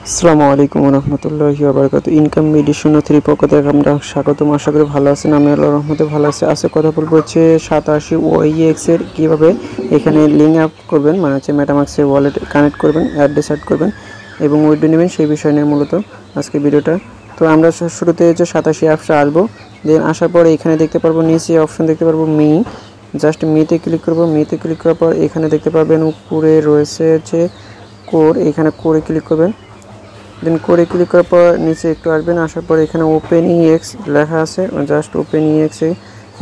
আসসালামু আলাইকুম রহমতুল্লাহি ওয়া বারাকাতুহু। ইনকাম মেডিসিন 3 পক্ষ থেকে আমরা স্বাগতম। আশা করি ভালো আছেন। আমি আল্লাহর রহমতে ভালো আছি। আজকে কথা বলবো হচ্ছে 87 ওএক্স এর কিভাবে এখানে লিংক আপ করবেন, মানে হচ্ছে মেটামাক্সের ওয়ালেট কানেক্ট করবেন, অ্যাড্রেস অ্যাড করবেন এবং উইথড্র নেবেন, সেই বিষয় নিয়ে মূলত আজকে ভিডিওটা। তো আমরা শুরুতে হচ্ছে 87 অ্যাপসে আসবো। দেন আসার পরে এখানে দেখতে পারবো নিচে অপশন দেখতে পারবো মি, জাস্ট মিতে ক্লিক করব। মিতে ক্লিক করার পর এখানে দেখতে পাবেন উপরে রয়েছে হচ্ছে কোর, এখানে কোরে ক্লিক করবেন। দেন কোরে ক্লিক করার পর নিচে একটু আসবেন, আসার পর এখানে ওপেন ইএক্স লেখা আছে, জাস্ট ওপেন ইএক্সে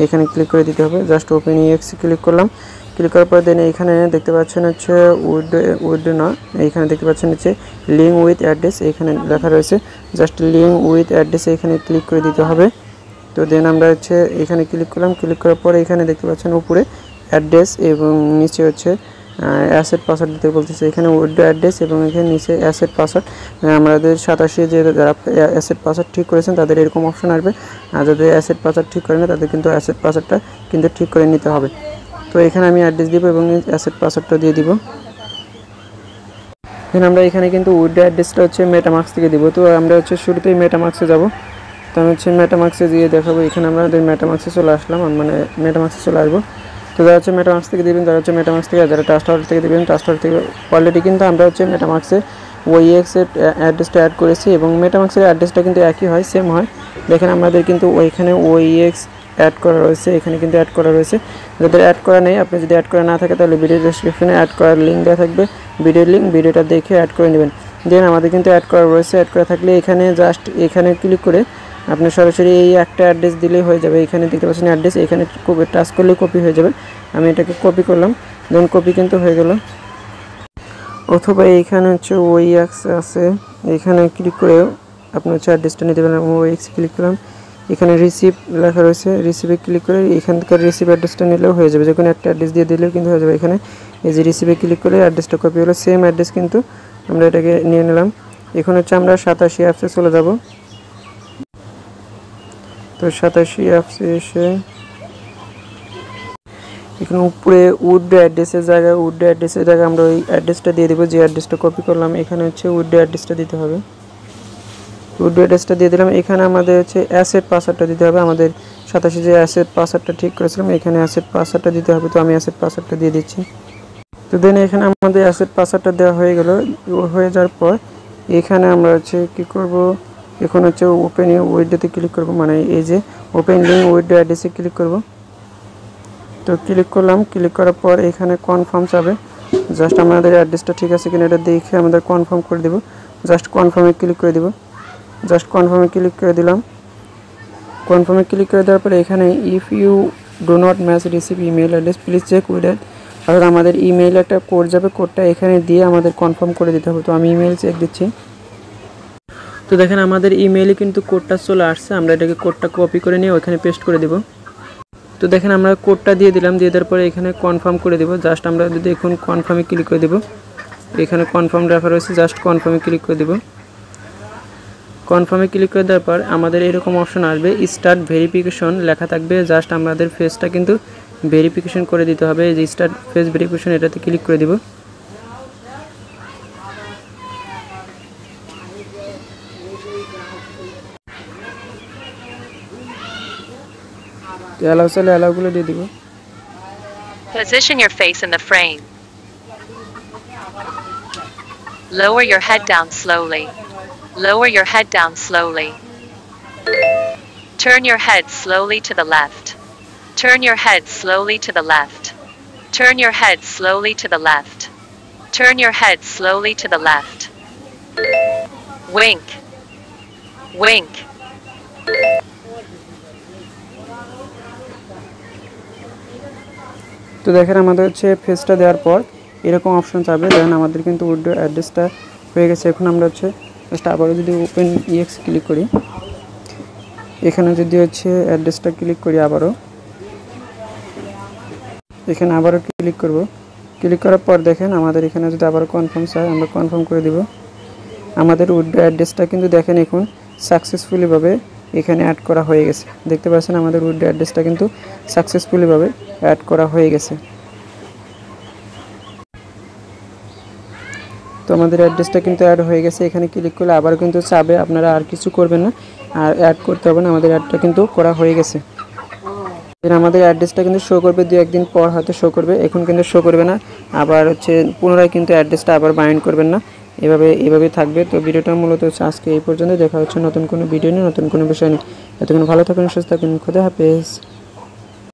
এখানে ক্লিক করে দিতে হবে। জাস্ট ওপেন ইএক্স ক্লিক করলাম। ক্লিক করার পর দেন এখানে দেখতে পাচ্ছেন হচ্ছে উইথড্র না, এইখানে দেখতে পাচ্ছেন হচ্ছে লিঙ্ক উইথ অ্যাড্রেস, এখানে লেখা রয়েছে। জাস্ট লিঙ্ক উইথ অ্যাড্রেস এখানে ক্লিক করে দিতে হবে। তো দেন আমরা হচ্ছে এখানে ক্লিক করলাম। ক্লিক করার পরে এখানে দেখতে পাচ্ছেন উপরে অ্যাড্রেস এবং নিচে হচ্ছে অ্যাসেট পাসওয়ার্ড দিতে বলতেছে। এখানে উইথড্র অ্যাড্রেস এবং এখানে নিচে অ্যাসেট পাসওয়ার্ড। আমাদের 87 যে যারা অ্যাসেট পাসওয়ার্ড ঠিক করেছেন তাদের এরকম অপশন আসবে, আর যাদের অ্যাসেট পাসওয়ার্ড ঠিক করে না তাদের কিন্তু অ্যাসেট পাসওয়ার্ডটা কিন্তু ঠিক করে নিতে হবে। তো এখানে আমি অ্যাড্রেস দিব এবং অ্যাসেট পাসওয়ার্ডটা দিয়ে দিব। দেন আমরা এখানে কিন্তু উইথড্র অ্যাড্রেসটা হচ্ছে মেটামাক্স থেকে দিব। তো আমরা হচ্ছে শুরুতেই মেটামাক্সে যাব। তো আমি হচ্ছে মেটামাক্সে দিয়ে দেখাবো। এখানে আমরা মেটামাক্সে চলে আসলাম, মানে মেটামাক্সে চলে আসবো। তো যারা হচ্ছে মেটামাক্স থেকে দেবেন তারা হচ্ছে মেটামাক্স থেকে, যারা ট্রাস্ট ওয়ালেট থেকে দেবেন ট্রাস্ট ওয়ালেট থেকে। অলরেডি কিন্তু আমরা হচ্ছে মেটামাক্সে ওইএক্সের অ্যাড্রেসটা অ্যাড করেছি এবং মেটামাক্সের অ্যাড্রেসটা কিন্তু একই হয়, সেম হয়। দেখেন আমাদের কিন্তু ওইখানে ওইএক্স অ্যাড করা রয়েছে, এখানে কিন্তু অ্যাড করা রয়েছে। যাদের অ্যাড করা নেই, আপনি যদি অ্যাড করা না থাকে তাহলে ভিডিও ডেসক্রিপশনে অ্যাড করার লিঙ্ক দেওয়া থাকবে, ভিডিওর লিঙ্ক, ভিডিওটা দেখে অ্যাড করে নেবেন। দেন আমাদের কিন্তু অ্যাড করা রয়েছে। অ্যাড করা থাকলে এখানে জাস্ট এখানে ক্লিক করে আপনি সরাসরি এই একটা অ্যাড্রেস দিলেই হয়ে যাবে। এখানে দেখতে পাচ্ছেন অ্যাড্রেস, এখানে টাচ করলেই কপি হয়ে যাবে। আমি এটাকে কপি করলাম, দেন কপি কিন্তু হয়ে গেল। অথবা এইখানে হচ্ছে ওইএক্স আছে, এখানে ক্লিক করে আপনি হচ্ছে অ্যাড্রেসটা নিতে পারেন। ওইএক্স ক্লিক করলাম, এখানে রিসিভ লেখা রয়েছে, রিসিভে ক্লিক করে এখান থেকে রিসিভ অ্যাড্রেসটা নিলেও হয়ে যাবে, যে কোনো একটা অ্যাড্রেস দিয়ে দিলেও কিন্তু হয়ে যাবে। এখানে এই যে রিসিভে ক্লিক করে অ্যাড্রেসটা কপি হলো, সেম অ্যাড্রেস কিন্তু আমরা এটাকে নিয়ে নিলাম। এখন হচ্ছে আমরা 87 অ্যাপসে চলে যাব। তো 87 অ্যাপসে এসে এখানে উপরে উইথড্র অ্যাড্রেসের জায়গায় আমরা ওই অ্যাড্রেসটা দিয়ে দেবো, যে অ্যাড্রেসটা কপি করলাম। এখানে হচ্ছে উইথড্র অ্যাড্রেসটা দিতে হবে। উইথড্র অ্যাড্রেসটা দিয়ে দিলাম। এখানে আমাদের হচ্ছে অ্যাসেট পাসওয়ার্ডটা দিতে হবে। আমাদের 87 যে অ্যাসেট পাসওয়ার্ডটা ঠিক করেছিলাম, এখানে অ্যাসেট পাসওয়ার্ডটা দিতে হবে। তো আমি অ্যাসেট পাসওয়ার্ডটা দিয়ে দিচ্ছি। তো দেন এখানে আমাদের অ্যাসেট পাসওয়ার্ডটা দেওয়া হয়ে গেল। হয়ে যাওয়ার পর এখানে আমরা হচ্ছে কী করব, এখন হচ্ছে ওপেন উইথড্রতে ক্লিক করব, মানে এই যে ওপেন লিঙ্ক উইথড্র অ্যাড্রেসে ক্লিক করব। তো ক্লিক করলাম। ক্লিক করার পর এখানে কনফার্ম যাবে, জাস্ট আমাদের অ্যাড্রেসটা ঠিক আছে কিনা এটা দেখে আমাদের কনফার্ম করে দেব। জাস্ট কনফার্মে ক্লিক করে দেব। জাস্ট কনফার্মে ক্লিক করে দিলাম। কনফার্মে ক্লিক করে দেওয়ার পরে এখানে if you do not match receive email address please check with that, অর্থাৎ আমাদের ইমেইলে একটা কোড যাবে, কোডটা এখানে দিয়ে আমাদের কনফার্ম করে দিতে হবে। তো আমি ইমেইল চেক দিচ্ছি। তো দেখেন আমাদের ইমেইলে কিন্তু কোডটা চলে আসছে। আমরা এটাকে কোডটা কপি করে নিয়ে ওইখানে পেস্ট করে দেব। তো দেখেন আমরা কোডটা দিয়ে দিলাম, দিয়ে দেওয়ার পরে এখানে কনফার্ম করে দেব। জাস্ট আমরা যদি এখন কনফার্মে ক্লিক করে দেব, এখানে কনফার্ম রাখা রয়েছে, জাস্ট কনফার্মে ক্লিক করে দেব। কনফার্মে ক্লিক করে দেওয়ার পর আমাদের এরকম অপশন আসবে, স্টার্ট ভেরিফিকেশন লেখা থাকবে। জাস্ট আমাদের ফেসটা কিন্তু ভেরিফিকেশন করে দিতে হবে। এই যে স্টার্ট ফেস ভেরিফিকেশন, এটাতে ক্লিক করে দেব। অ্যালাউ চাইলে অ্যালাউগুলো দিয়ে দিব। Position your face in the frame. Lower your head down slowly. Lower your head down slowly. Turn your head slowly to the left. Turn your head slowly to the left. Turn your head slowly to the left. Turn your head slowly to the left. Wink. Wink. তো দেখেন আমাদের হচ্ছে ফেসটা দেওয়ার পর এরকম option চাবে। দেখেন আমাদের কিন্তু উইথড্র অ্যাড্রেসটা হয়ে গেছে। এখন আমরা হচ্ছে জাস্ট আবারও যদি ওপেন ইএক্স ক্লিক করি, এখানে যদি হচ্ছে অ্যাড্রেসটা ক্লিক করি, আবারও এখানে আবারও ক্লিক করব। ক্লিক করার পর দেখেন আমাদের এখানে যদি আবারও কনফার্ম চাই, আমরা কনফার্ম করে দিব। আমাদের উইথড্র অ্যাড্রেসটা কিন্তু দেখেন এখন সাকসেসফুলিভাবে এখানে অ্যাড করা হয়ে গেছে। দেখতে পাচ্ছেন আমাদের উইথড্র অ্যাড্রেসটা কিন্তু সাকসেসফুলিভাবে অ্যাড করা হয়ে গেছে। তো আমাদের অ্যাড্রেসটা কিন্তু অ্যাড হয়ে গেছে। এখানে ক্লিক করলে আবার কিন্তু চাবে, আপনারা আর কিছু করবেন না, আর অ্যাড করতে হবে না, আমাদের অ্যাডটা কিন্তু করা হয়ে গেছে। আমাদের অ্যাড্রেসটা কিন্তু শো করবে, 2-1 দিন পর হয়তো শো করবে, এখন কিন্তু শো করবে না। আবার হচ্ছে পুনরায় কিন্তু অ্যাড্রেসটা আবার বাইন্ড করবেন না, এভাবে থাকবে। তো ভিডিওটা মূলত হচ্ছে আজকে এই পর্যন্ত। দেখা হচ্ছে নতুন কোনো ভিডিও নিয়ে, নতুন কোনো বিষয় নিয়ে। এতক্ষণ ভালো থাকুন, সুস্থ থাকুন, খোদা হাফেজ।